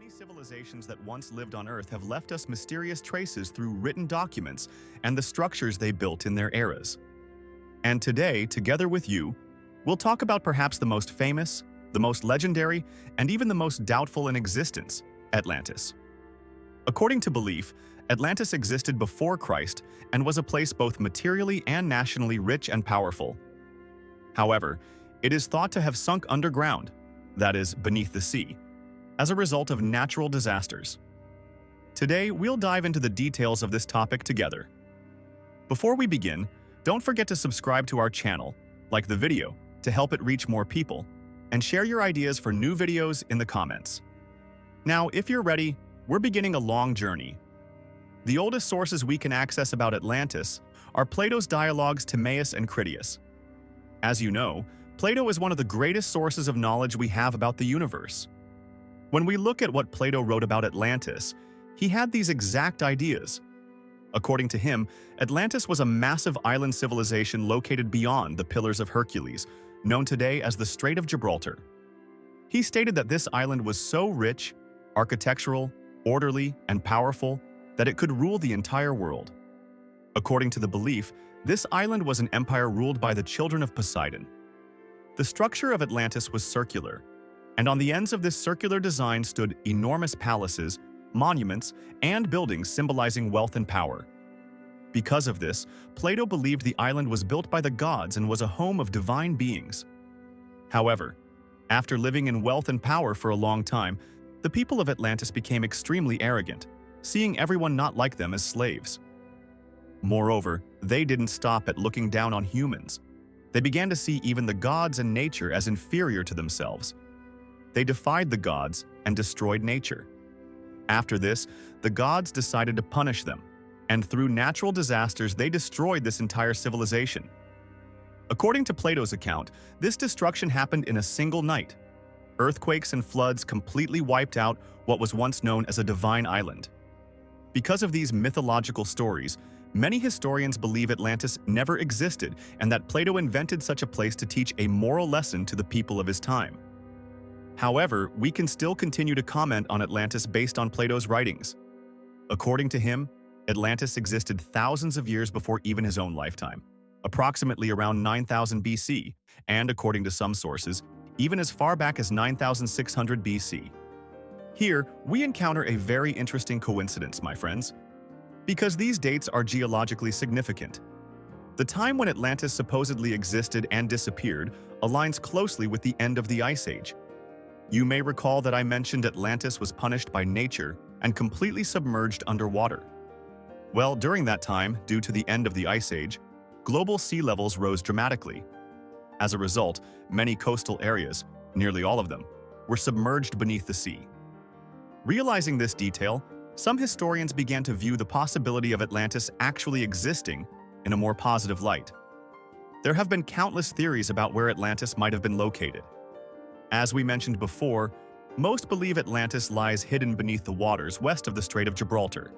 Many civilizations that once lived on Earth have left us mysterious traces through written documents and the structures they built in their eras. And today, together with you, we'll talk about perhaps the most famous, the most legendary, and even the most doubtful in existence, Atlantis. According to belief, Atlantis existed before Christ and was a place both materially and nationally rich and powerful. However, it is thought to have sunk underground, that is, beneath the sea, as a result of natural disasters. Today, we'll dive into the details of this topic together. Before we begin, don't forget to subscribe to our channel, like the video, to help it reach more people, and share your ideas for new videos in the comments. Now, if you're ready, we're beginning a long journey. The oldest sources we can access about Atlantis are Plato's dialogues Timaeus and Critias. As you know, Plato is one of the greatest sources of knowledge we have about the universe. When we look at what Plato wrote about Atlantis, he had these exact ideas. According to him, Atlantis was a massive island civilization located beyond the Pillars of Hercules, known today as the Strait of Gibraltar. He stated that this island was so rich, architectural, orderly, and powerful that it could rule the entire world. According to the belief, this island was an empire ruled by the children of Poseidon. The structure of Atlantis was circular, and on the ends of this circular design stood enormous palaces, monuments, and buildings symbolizing wealth and power. Because of this, Plato believed the island was built by the gods and was a home of divine beings. However, after living in wealth and power for a long time, the people of Atlantis became extremely arrogant, seeing everyone not like them as slaves. Moreover, they didn't stop at looking down on humans. They began to see even the gods and nature as inferior to themselves. They defied the gods and destroyed nature. After this, the gods decided to punish them, and through natural disasters they destroyed this entire civilization. According to Plato's account, this destruction happened in a single night. Earthquakes and floods completely wiped out what was once known as a divine island. Because of these mythological stories, many historians believe Atlantis never existed and that Plato invented such a place to teach a moral lesson to the people of his time. However, we can still continue to comment on Atlantis based on Plato's writings. According to him, Atlantis existed thousands of years before even his own lifetime, approximately around 9000 BC, and according to some sources, even as far back as 9600 BC. Here, we encounter a very interesting coincidence, my friends, because these dates are geologically significant. The time when Atlantis supposedly existed and disappeared aligns closely with the end of the Ice Age. You may recall that I mentioned Atlantis was punished by nature and completely submerged underwater. Well, during that time, due to the end of the Ice Age, global sea levels rose dramatically. As a result, many coastal areas, nearly all of them, were submerged beneath the sea. Realizing this detail, some historians began to view the possibility of Atlantis actually existing in a more positive light. There have been countless theories about where Atlantis might have been located. As we mentioned before, most believe Atlantis lies hidden beneath the waters west of the Strait of Gibraltar.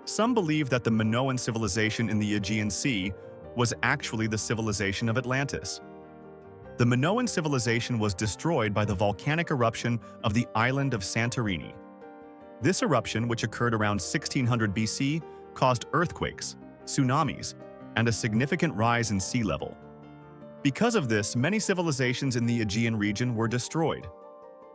Some believe that the Minoan civilization in the Aegean Sea was actually the civilization of Atlantis. The Minoan civilization was destroyed by the volcanic eruption of the island of Santorini. This eruption, which occurred around 1600 BC, caused earthquakes, tsunamis, and a significant rise in sea level. Because of this, many civilizations in the Aegean region were destroyed.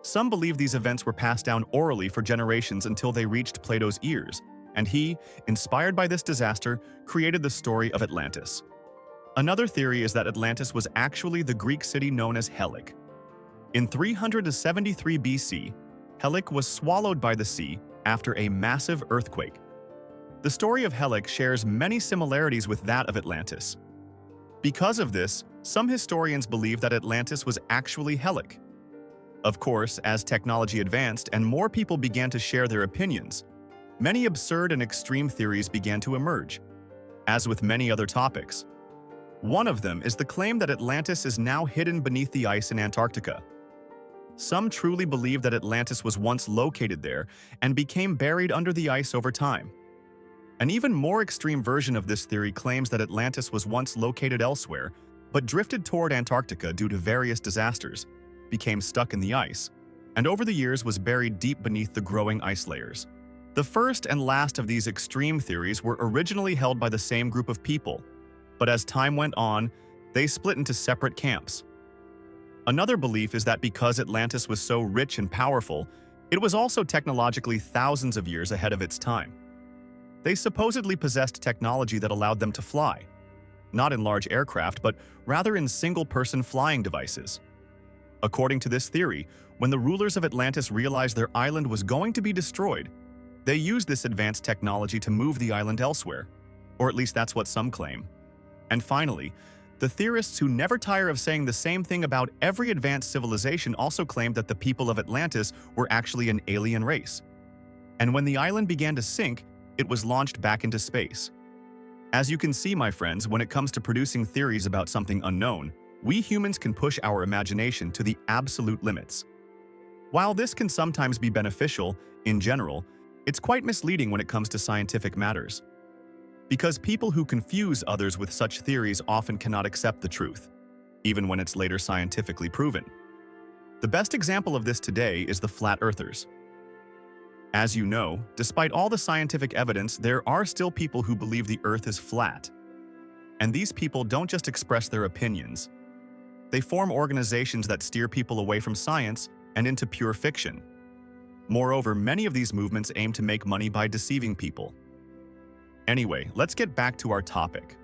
Some believe these events were passed down orally for generations until they reached Plato's ears, and he, inspired by this disaster, created the story of Atlantis. Another theory is that Atlantis was actually the Greek city known as Helic. In 373 BC, Helic was swallowed by the sea after a massive earthquake. The story of Helic shares many similarities with that of Atlantis. Because of this, some historians believe that Atlantis was actually Helic. Of course, as technology advanced and more people began to share their opinions, many absurd and extreme theories began to emerge. As with many other topics, one of them is the claim that Atlantis is now hidden beneath the ice in Antarctica. Some truly believe that Atlantis was once located there and became buried under the ice over time. An even more extreme version of this theory claims that Atlantis was once located elsewhere, but drifted toward Antarctica due to various disasters, became stuck in the ice, and over the years was buried deep beneath the growing ice layers. The first and last of these extreme theories were originally held by the same group of people, but as time went on, they split into separate camps. Another belief is that because Atlantis was so rich and powerful, it was also technologically thousands of years ahead of its time. They supposedly possessed technology that allowed them to fly, not in large aircraft, but rather in single-person flying devices. According to this theory, when the rulers of Atlantis realized their island was going to be destroyed, they used this advanced technology to move the island elsewhere, or at least that's what some claim. And finally, the theorists who never tire of saying the same thing about every advanced civilization also claimed that the people of Atlantis were actually an alien race. And when the island began to sink, it was launched back into space. As you can see, my friends, when it comes to producing theories about something unknown, we humans can push our imagination to the absolute limits. While this can sometimes be beneficial, in general, it's quite misleading when it comes to scientific matters. Because people who confuse others with such theories often cannot accept the truth, even when it's later scientifically proven. The best example of this today is the flat earthers. As you know, despite all the scientific evidence, there are still people who believe the Earth is flat. And these people don't just express their opinions. They form organizations that steer people away from science and into pure fiction. Moreover, many of these movements aim to make money by deceiving people. Anyway, let's get back to our topic.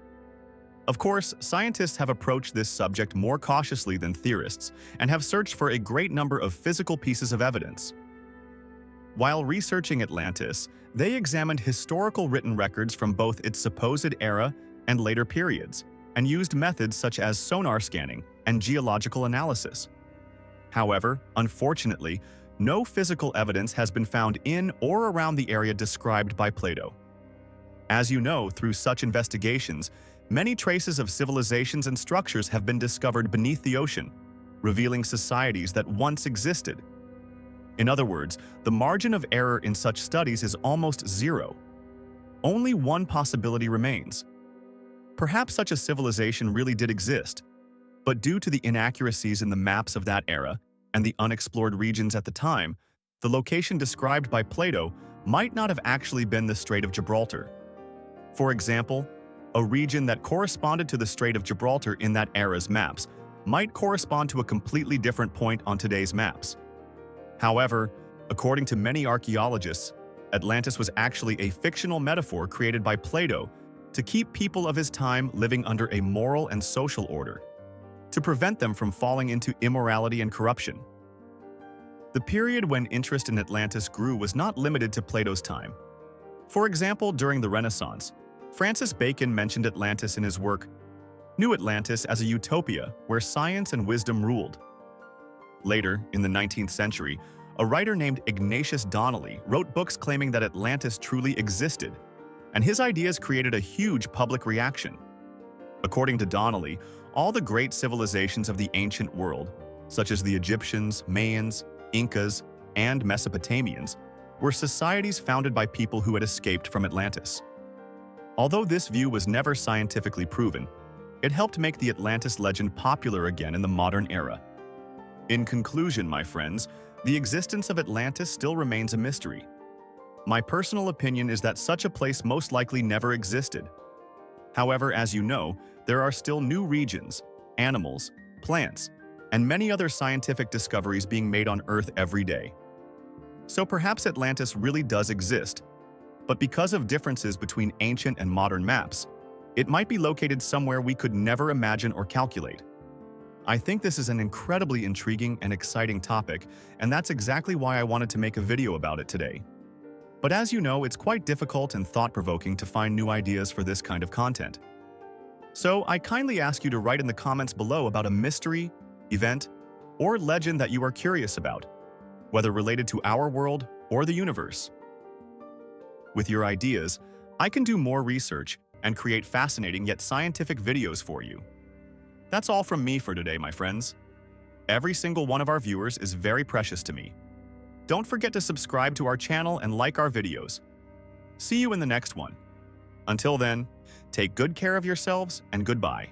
Of course, scientists have approached this subject more cautiously than theorists and have searched for a great number of physical pieces of evidence. While researching Atlantis, they examined historical written records from both its supposed era and later periods, and used methods such as sonar scanning and geological analysis. However, unfortunately, no physical evidence has been found in or around the area described by Plato. As you know, through such investigations, many traces of civilizations and structures have been discovered beneath the ocean, revealing societies that once existed. In other words, the margin of error in such studies is almost zero. Only one possibility remains. Perhaps such a civilization really did exist, but due to the inaccuracies in the maps of that era and the unexplored regions at the time, the location described by Plato might not have actually been the Strait of Gibraltar. For example, a region that corresponded to the Strait of Gibraltar in that era's maps might correspond to a completely different point on today's maps. However, according to many archaeologists, Atlantis was actually a fictional metaphor created by Plato to keep people of his time living under a moral and social order, to prevent them from falling into immorality and corruption. The period when interest in Atlantis grew was not limited to Plato's time. For example, during the Renaissance, Francis Bacon mentioned Atlantis in his work New Atlantis as a utopia where science and wisdom ruled. Later, in the 19th century, a writer named Ignatius Donnelly wrote books claiming that Atlantis truly existed, and his ideas created a huge public reaction. According to Donnelly, all the great civilizations of the ancient world, such as the Egyptians, Mayans, Incas, and Mesopotamians, were societies founded by people who had escaped from Atlantis. Although this view was never scientifically proven, it helped make the Atlantis legend popular again in the modern era. In conclusion, my friends, the existence of Atlantis still remains a mystery. My personal opinion is that such a place most likely never existed. However, as you know, there are still new regions, animals, plants, and many other scientific discoveries being made on Earth every day. So perhaps Atlantis really does exist, but because of differences between ancient and modern maps, it might be located somewhere we could never imagine or calculate. I think this is an incredibly intriguing and exciting topic, and that's exactly why I wanted to make a video about it today. But as you know, it's quite difficult and thought-provoking to find new ideas for this kind of content. So I kindly ask you to write in the comments below about a mystery, event, or legend that you are curious about, whether related to our world or the universe. With your ideas, I can do more research and create fascinating yet scientific videos for you. That's all from me for today, my friends. Every single one of our viewers is very precious to me. Don't forget to subscribe to our channel and like our videos. See you in the next one. Until then, take good care of yourselves and goodbye.